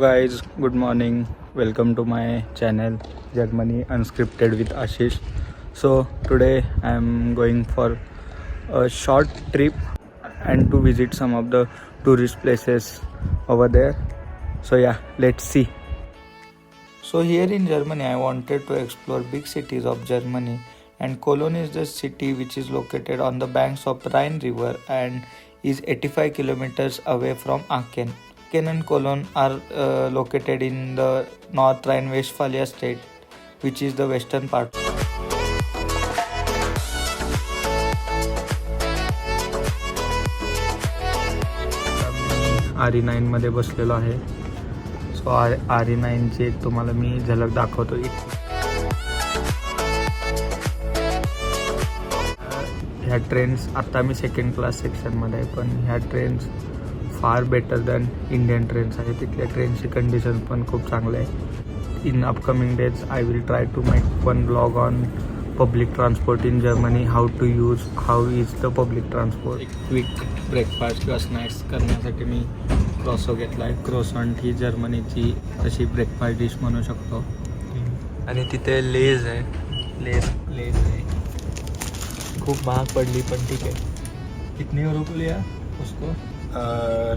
Guys, good morning. Welcome to my channel Germany Unscripted with Ashish. So today I am going for a short trip and to visit some of the tourist places over there. So yeah, let's see. So here in Germany I wanted to explore big cities of Germany, and Cologne is the city which is located on the banks of Rhine River and is 85 kilometers away from Aachen. Aachen and Cologne are located in the North Rhine-Westphalia state, which is the western part. RE9 मध्ये बसलेलो आहे. So RE9 ची तुम्हाला मी झलक दाखवतो. ह्या trains आता मी second class सेक्शनमध्ये आहे, पण ह्या trains far better than Indian trains आहे. तिथल्या ट्रेनची कंडिशन पण खूप चांगली आहे. In upcoming days I will try to make one blog on public transport in Germany, how to use, how is the public transport. Quick breakfast किंवा snacks करण्यासाठी मी क्रॉसो घेतला आहे. क्रोसॉन्ट ही जर्मनीची अशी ब्रेकफास्ट डिश म्हणू शकतो. आणि तिथे लेज आहे. लेज आहे. खूप महाग पडली पण ठीक आहे. कितने यूरो को लिया उसको?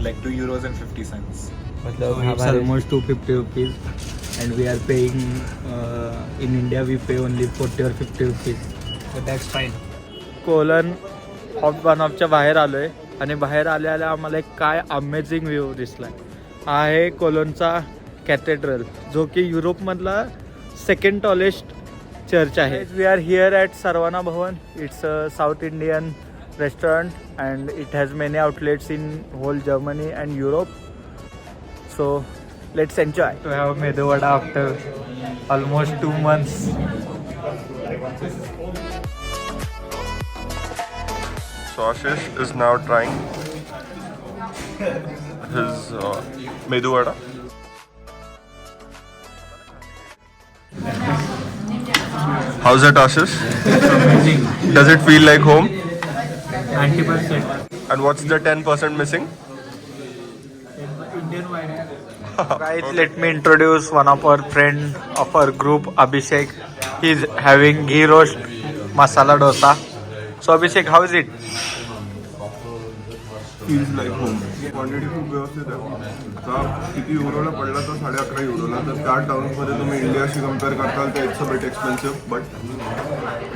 Like €2.50. मतलब it's almost 250 rupees, and we are paying in India we pay only 40 or 50 rupees. But that's fine. Cologne ऑफच्या बाहेर आलोय आणि बाहेर आल्या आम्हाला एक काय अमेझिंग व्ह्यू दिसलाय. आहे कोलनचा कॅथेड्रल, जो की युरोपमधला सेकंड टॉलेस्ट चर्च आहे. We are here at Saravana Bhavan. It's a South Indian restaurant and it has many outlets in whole Germany and Europe. So let's enjoy to have medu vada after almost 2 months. So Ashish is now trying his medu vada. How's it, Ashish? It's amazing. Does it feel like home? 90%. And what's the 10% missing? Indian wine. Guys, let me introduce one of our friend of our group, Abhishek. He's having ghee roast masala dosa. So Abhishek, how is it? Feels like home. Quantity खूप व्यवस्थित आहे. आता किती युरोला पडला तर 11.5 युरोला. तर त्या टाउन्समध्ये तुम्ही इंडियाशी कम्पेअर करताल तर it's a bit expensive, but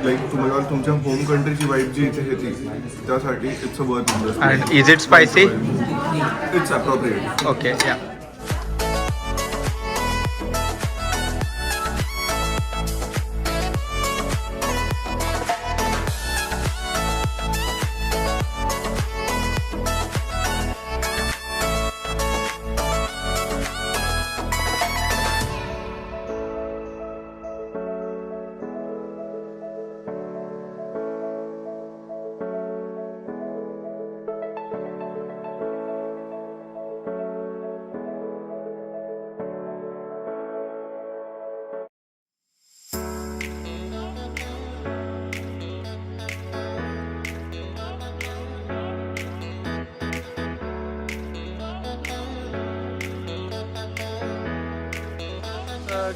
like तुम्हाला तुमच्या होम कंट्रीची वाईब जी इथे येते त्यासाठी it's a worth investment. And is it spicy? It's appropriate. Okay, yeah.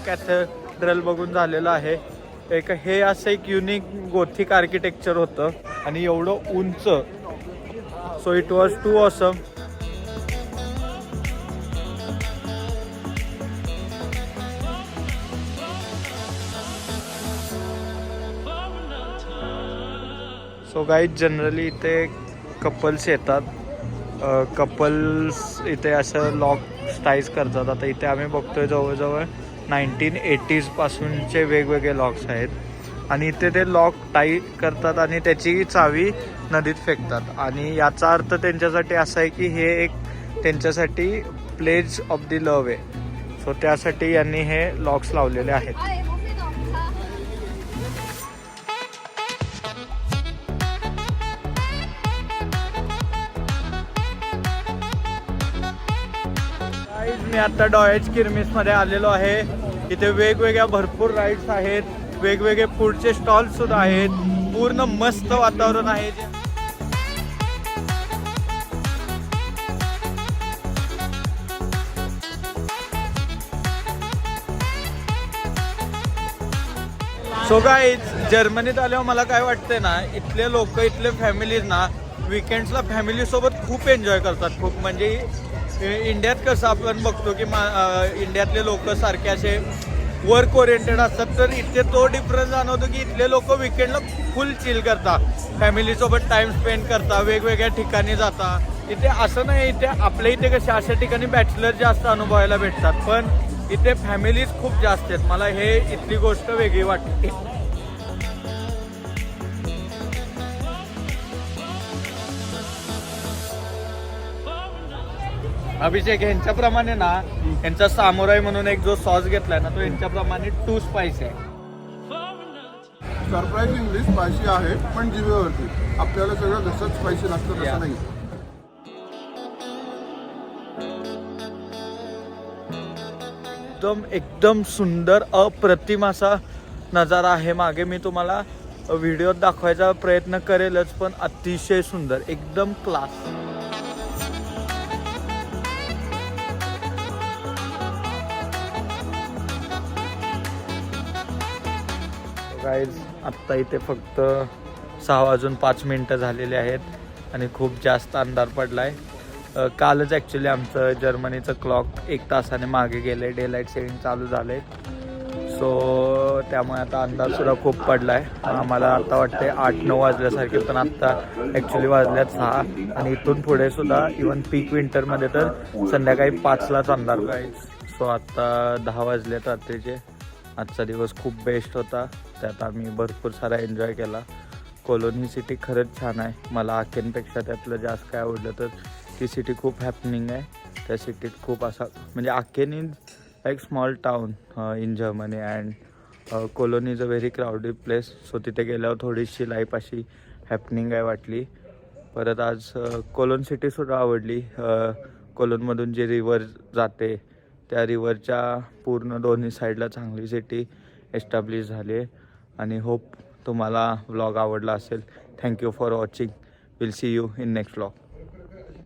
Cathedral बघून झालेलं आहे. हे असं एक युनिक गोथिक आर्किटेक्चर होतं आणि एवढं उंच. So it was too awesome. So guys, generally इथे कपल्स येतात. कपल्स इथे असं लॉक टाईज करतात. आता इथे आम्ही बघतोय जवळजवळ 1980s पासूनचे वेगवेगळे लॉक्स आहेत, आणि इथे ते लॉक टाई करतात आणि त्याची चावी नदीत फेकतात. आणि याचा अर्थ त्यांच्यासाठी असा आहे की हे एक त्यांच्यासाठी प्लेज ऑफ द लव आहे. सो त्यासाठी यांनी हे लॉक्स लावलेले आहेत. मी आता डॉयच किरमिसमध्ये आलेलो आहे. इथे वेगवेगळ्या भरपूर राईड्स आहेत, वेगवेगळे फूडचे स्टॉल्स सुद्धा आहेत. पूर्ण मस्त वातावरण आहे. सो गाईज जर्मनीत आल्यावर मला काय वाटतंय ना, इथले लोक इथले फॅमिलीज ना विकेंड्सला फॅमिलीसोबत खूप एन्जॉय करतात. खूप म्हणजे इंडियात कसं आपण बघतो की इंडियातले लोक सारखे असे वर्क ओरिएंटेड असतात, तर इथे तो डिफरन्स जाणवतो की इथले लोक विकेंडला फुल चिल करतात, फॅमिलीसोबत टाइम स्पेंड करतात, वेगवेगळ्या ठिकाणी जातात. इथे असं नाही, इथे आपल्या इथे कसे अशा ठिकाणी बॅचलर जास्त अनुभवायला भेटतात, पण इथे फॅमिलीज खूप जास्त आहेत. मला हे इथली गोष्ट वेगळी वाटते. अभिषेक यांच्याप्रमाणे ना, यांचा सामुराई म्हणून एक जो सॉस घेतलाय ना, तो यांच्याप्रमाणे 2 स्पाइस आहे. सरप्राइझिंगली स्पायसी आहे, पण जिभेवरती. आपल्याला सगळं जसंच स्पायसी लागतं तसं नाही. एकदम सुंदर अप्रतिम असा नजारा आहे मागे. मी तुम्हाला व्हिडिओत दाखवायचा प्रयत्न करेलच, पण अतिशय सुंदर, एकदम क्लास. गाईज आत्ता इथे फक्त 6:05 झालेले आहेत आणि खूप जास्त अंधार पडला आहे. कालच ॲक्च्युली आमचं जर्मनीचं क्लॉक 1 तासाने मागे गेलं आहे, डे लाईट सेविंग चालू झालं आहे. सो त्यामुळे आता अंधारसुद्धा खूप पडला आहे. आम्हाला आता वाटते 8-9 वाजल्यासारखे, पण आत्ता ॲक्च्युली वाजल्यात 6. आणि इथून पुढे सुद्धा इवन पीक विंटरमध्ये तर संध्याकाळी 5लाच अंधार राहील. सो आत्ता 10 वाजलेत रात्रीचे. आजचा दिवस खूप बेस्ट होता, त्यात आम्ही भरपूर सारा एन्जॉय केला. कोलोन ही सिटी खरंच छान आहे. मला आकेनपेक्षा त्यातलं जास्त काय आवडलं तर ती सिटी खूप हॅपनिंग आहे. त्या सिटीत खूप असा म्हणजे Aachen is like small town in Germany and Cologne is a very crowded place. So तिथे गेल्यावर थोडीशी लाईफ अशी हॅपनिंग आहे वाटली. परत आज कोलोन सिटीसुद्धा आवडली. कोलोनमधून जे रिव्हर जाते त्या रिव्हरच्या पूर्ण दोन्ही साईडला चांगली सिटी एस्टॅब्लिश झाली आहे. आणि होप तुम्हाला व्लॉग आवडला असेल. Thank you for watching. Will see you in next vlog.